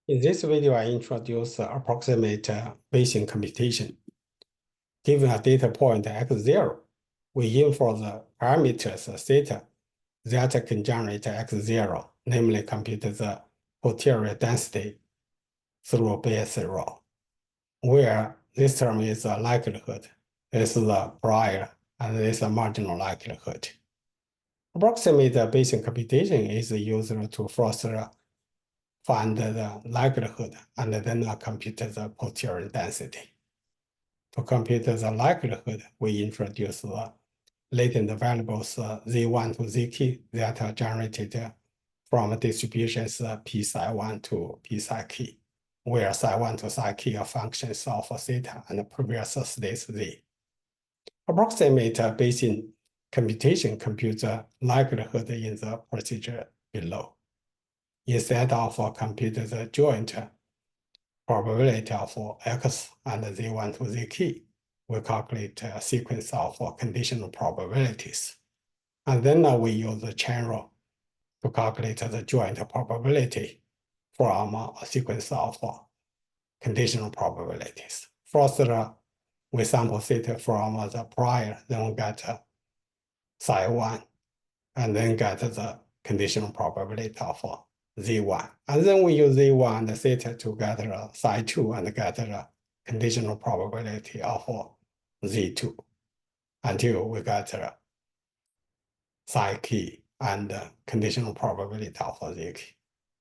In this video, I introduce approximate Bayesian computation. Given a data point x0, we infer the parameters theta that can generate x0, namely compute the posterior density through Bayesian rule, where this term is a likelihood, this is a prior, and this is a marginal likelihood. Approximate Bayesian computation is used to first find the likelihood and then compute the posterior density. To compute the likelihood, we introduce the latent variables z1 to zk that are generated from distributions p psi 1 to p psi k, where psi 1 to psi k are functions of theta and previous states z. Approximate Bayesian computation computes the likelihood in the procedure below. Instead of compute the joint probability of x and z1 to zk, we calculate a sequence of conditional probabilities. And then we use the chain rule to calculate the joint probability from a sequence of conditional probabilities. First, we sample theta from the prior, then we get psi 1, and then get the conditional probability of z1. And then we use z1 and theta to get psi 2 and get the conditional probability of z2 until we get psi k and conditional probability of zk.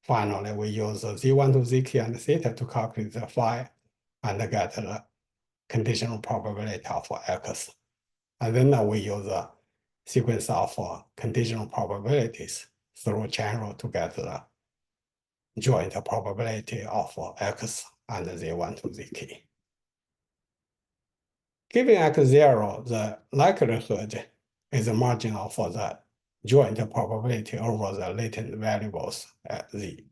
Finally, we use z1 to zk and theta to calculate the phi and get the conditional probability of x. And then we use a sequence of conditional probabilities through chain rule to get the joint probability of x and z1 to zk. Given x0, the likelihood is the marginal for the joint probability over the latent variables at z.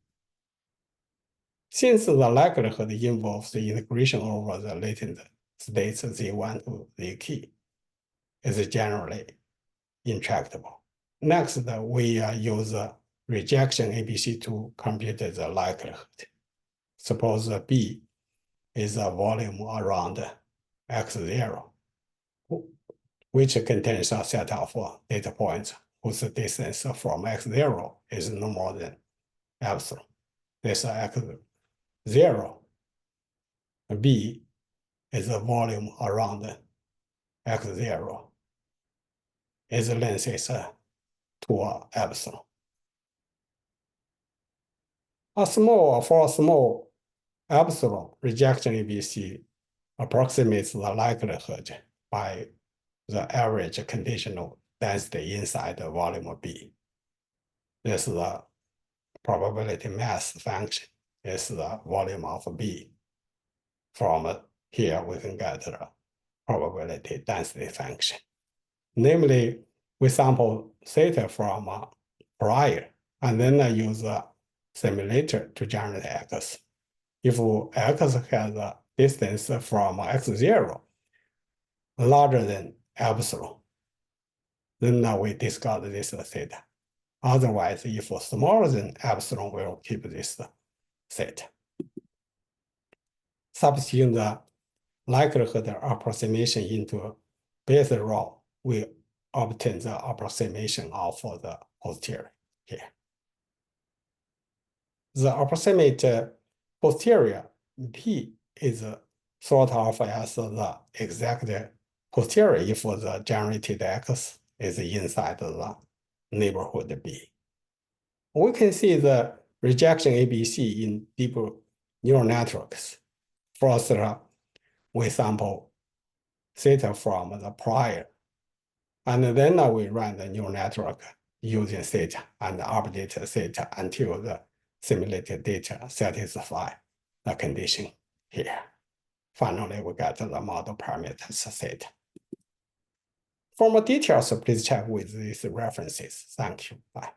Since the likelihood involves the integration over the latent states z1 to zk, is generally intractable. Next, we use rejection ABC to compute the likelihood. Suppose B is a volume around x0, which contains a set of data points whose distance from x0 is no more than epsilon. This x0, B is a volume around x0. Its length is 2 epsilon. For a small epsilon, rejection ABC approximates the likelihood by the average conditional density inside the volume of B. This is the probability mass function. This is the volume of B. From here, we can get the probability density function. Namely, we sample theta from prior, and then use a simulator to generate x. If x has a distance from x0 larger than epsilon, then we discard this theta. Otherwise, if smaller than epsilon, we'll keep this theta. Substituting the likelihood approximation into Bayesian rule, we obtain the approximation of the posterior here. The approximate posterior P is thought of as the exact posterior if the generated x is inside the neighborhood B. We can see the rejection ABC in deep neural networks. First, we sample theta from the prior, and then we run the neural network using theta and update theta until the simulated data satisfy the condition here. Finally, we get the model parameters theta. For more details, please check with these references. Thank you. Bye.